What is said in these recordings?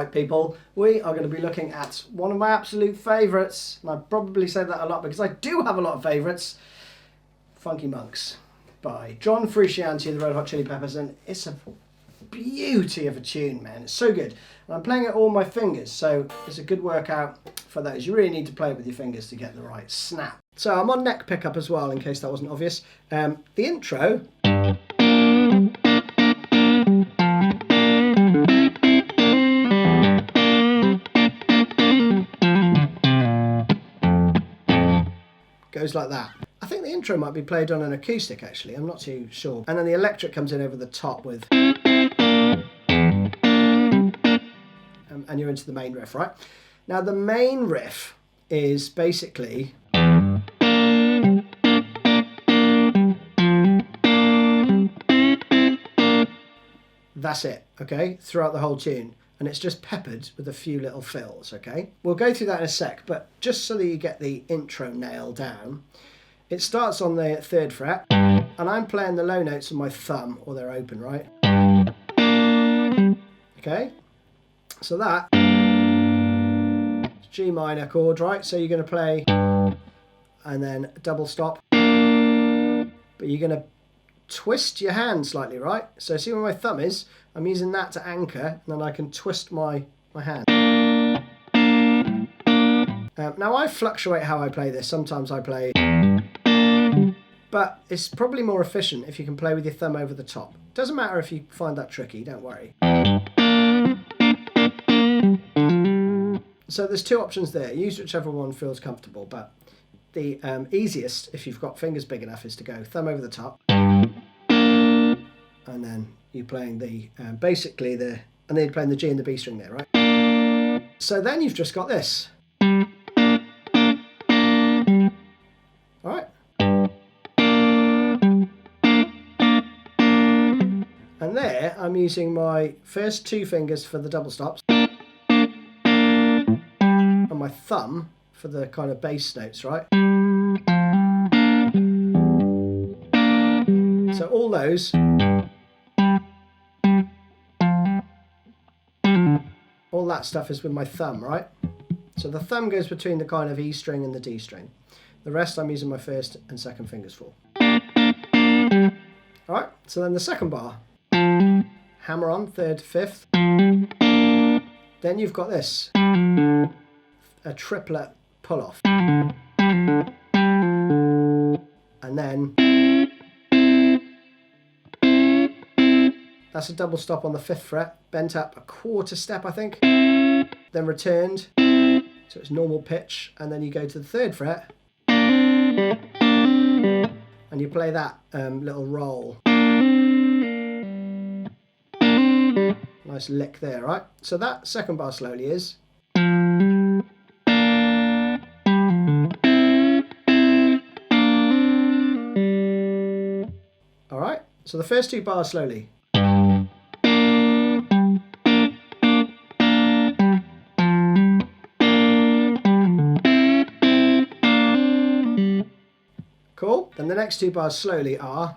Alright people, we are going to be looking at one of my absolute favourites, and I probably say that a lot because I do have a lot of favourites, Funky Monks by John Frusciante of the Red Hot Chili Peppers, and it's a beauty of a tune, man. It's so good. And I'm playing it all my fingers, so it's a good workout for those. You really need to play it with your fingers to get the right snap. So I'm on neck pickup as well, in case that wasn't obvious. The intro... goes like that. I think the intro might be played on an acoustic actually, I'm not too sure. And then the electric comes in over the top with... and you're into the main riff, right? Now the main riff is basically... that's it, okay? Throughout the whole tune. And it's just peppered with a few little fills, okay? We'll go through that in a sec, but just so that you get the intro nailed down, it starts on the 3rd fret, and I'm playing the low notes with my thumb, or they're open, right? Okay? So that G minor chord, right? So you're going to play, and then double stop, but you're going to twist your hand slightly, right? So see where my thumb is? I'm using that to anchor, and then I can twist my hand. Now I fluctuate how I play this. Sometimes I play... but it's probably more efficient if you can play with your thumb over the top. Doesn't matter if you find that tricky, don't worry. So there's two options there. Use whichever one feels comfortable, but the easiest, if you've got fingers big enough, is to go thumb over the top. And then you're playing the, basically and then you're playing the G and the B string there, right? So then you've just got this. Alright. And there, I'm using my first two fingers for the double stops, and my thumb for the kind of bass notes, right? So all those... all that stuff is with my thumb, right? So the thumb goes between the kind of E string and the D string. The rest I'm using my first and second fingers for. Alright, so then the second bar. Hammer on, 3rd, 5th. Then you've got this. A triplet pull off. And then... that's a double stop on the 5th fret, bent up a quarter step, I think, then returned, so it's normal pitch, and then you go to the 3rd fret, and you play that little roll. Nice lick there, right? So that second bar slowly is... alright, so the first two bars slowly. Cool. Then the next two bars slowly are...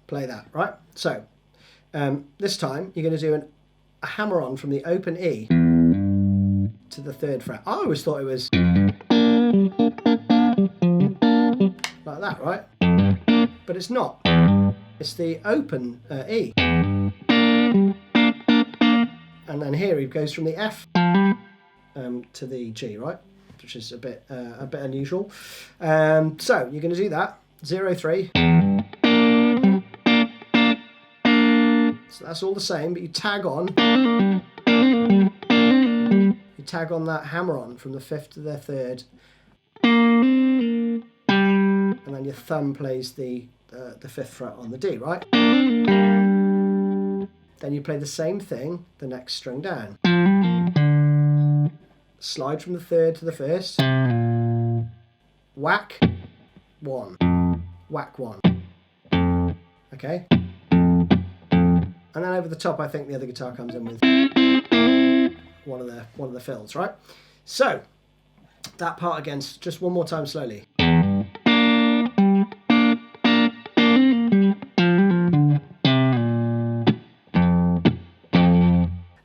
play that, right? So, this time you're going to do a hammer on from the open E to the 3rd fret. I always thought it was like that, right? But it's not. It's the open E. And then here he goes from the F to the G, right? Which is a bit unusual. So you're going to do that 0, 3. So that's all the same, but you tag on. You tag on that hammer on from the 5th to the 3rd, and then your thumb plays the 5th fret on the D, right? Then you play the same thing the next string down. Slide from the 3rd to the 1st. Whack 1. Whack 1. Okay? And then over the top, I think the other guitar comes in with one of the fills, right? So that part again, just one more time slowly.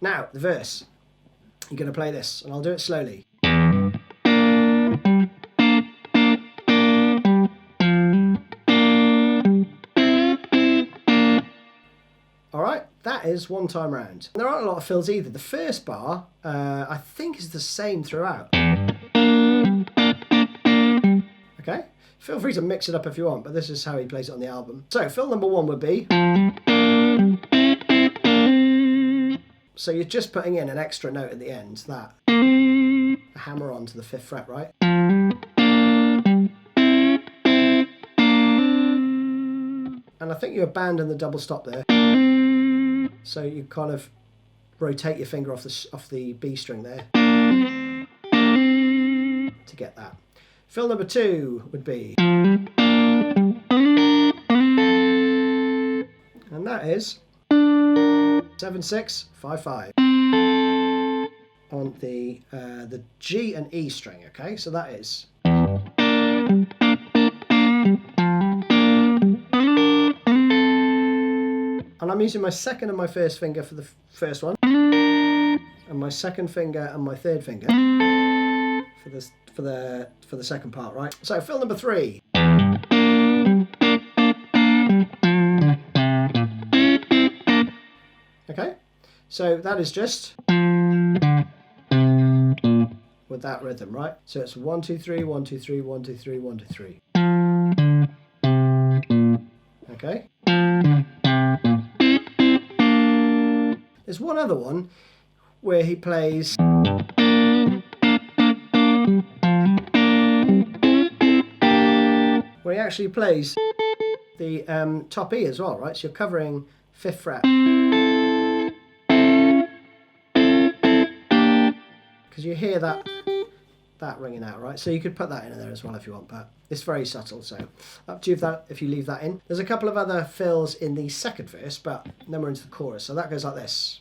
Now, the verse. You're going to play this, and I'll do it slowly. Alright, that is one time round. There aren't a lot of fills either. The first bar, I think, is the same throughout. Okay, feel free to mix it up if you want, but this is how he plays it on the album. So, fill number 1 would be... So you're just putting in an extra note at the end, that. A hammer on to the 5th fret, right? And I think you abandon the double stop there. So you kind of rotate your finger off the B string there to get that. Fill number 2 would be... And that is... 7-6-5-5 on the G and E string. Okay, so that is. And I'm using my second and my first finger for the first one, and my second finger and my third finger for the second part, right? So fill number 3. Okay, so that is just with that rhythm, right? So it's 1 2 3 1 2 3 1 2 3 1 2 3. Okay. There's one other one where he plays where he actually plays the top E as well, right? So you're covering 5th fret. Because you hear that ringing out, right? So you could put that in there as well if you want, but it's very subtle, so up to you if you leave that in. There's a couple of other fills in the second verse, but then we're into the chorus, so that goes like this.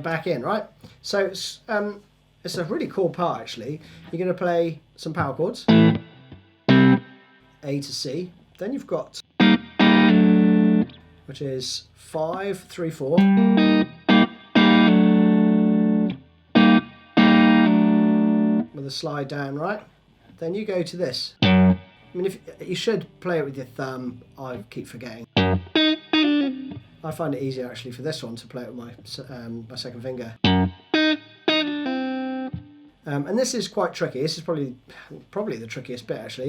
Back in, right? So it's a really cool part actually. You're going to play some power chords, A to C. Then you've got, which is 5 3 4, with a slide down, right? Then you go to this. I mean, if you should play it with your thumb, I keep forgetting. I find it easier actually for this one to play it with my second finger. And this is quite tricky. This is probably the trickiest bit actually.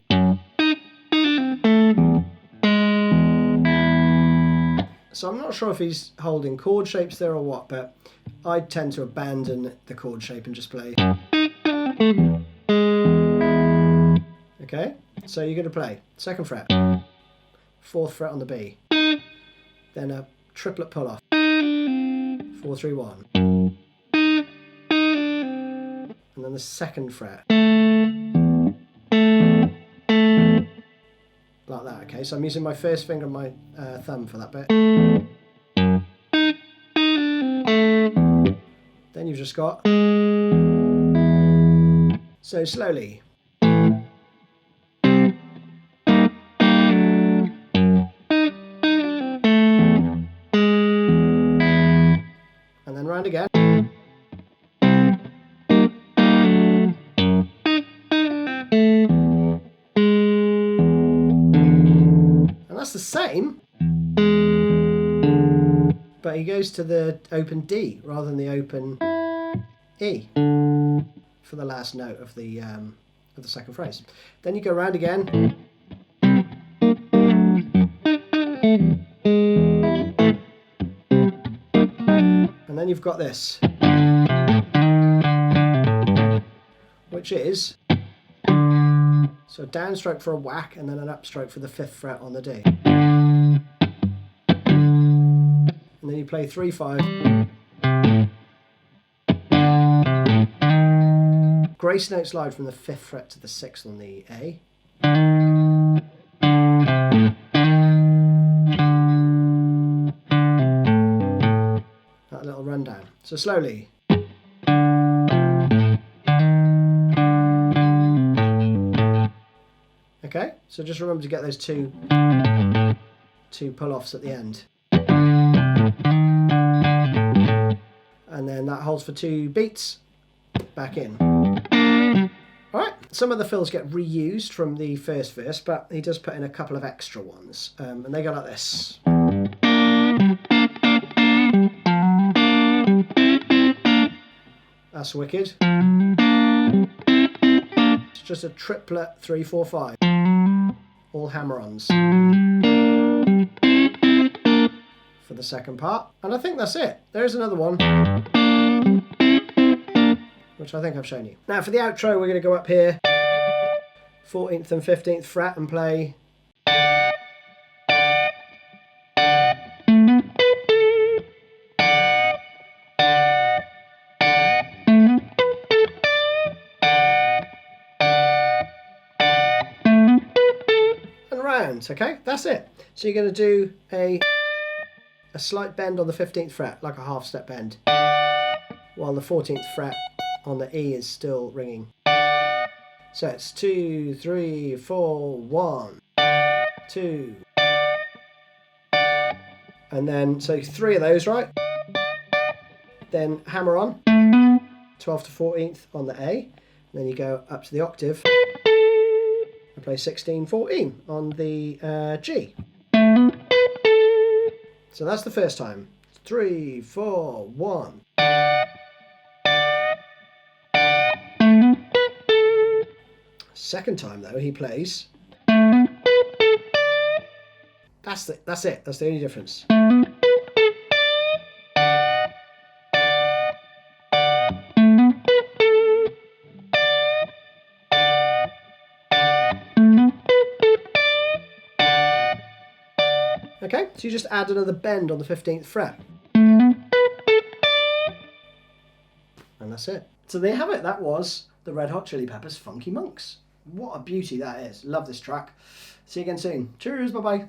So I'm not sure if he's holding chord shapes there or what, but I tend to abandon the chord shape and just play. Okay, so you're going to play 2nd fret, 4th fret on the B, then a triplet pull off, 4 3 1, and then the 2nd fret, like that. Okay, so I'm using my first finger and my thumb for that bit. Then you've just got, so slowly. Round again. And that's the same, but he goes to the open D rather than the open E for the last note of the second phrase. Then you go round again. And then you've got this, which is, so a downstroke for a whack and then an upstroke for the 5th fret on the D. And then you play 3 5. Grace note slide from the 5th fret to the 6th on the A. So slowly. Okay, so just remember to get those two pull-offs at the end. And then that holds for 2 beats, back in. Alright, some of the fills get reused from the first verse, but he does put in a couple of extra ones, and they go like this. That's wicked. It's just a triplet 3-4-5. All hammer-ons for the second part. And I think that's it. There's another one, which I think I've shown you. Now for the outro, we're going to go up here, 14th and 15th fret, and play. Okay, that's it. So you're going to do a slight bend on the 15th fret, like a half step bend, while the 14th fret on the E is still ringing. So it's 2, 3, 4, 1, 2, and then so 3 of those, right? Then hammer on 12th to 14th on the A, and then you go up to the octave. Play 16-14 on the G. So that's the first time. 3, 4, 1. Second time though, he plays. That's it. That's the only difference. Okay, so you just add another bend on the 15th fret. And that's it. So there you have it. That was the Red Hot Chili Peppers' Funky Monks. What a beauty that is. Love this track. See you again soon. Cheers, bye-bye.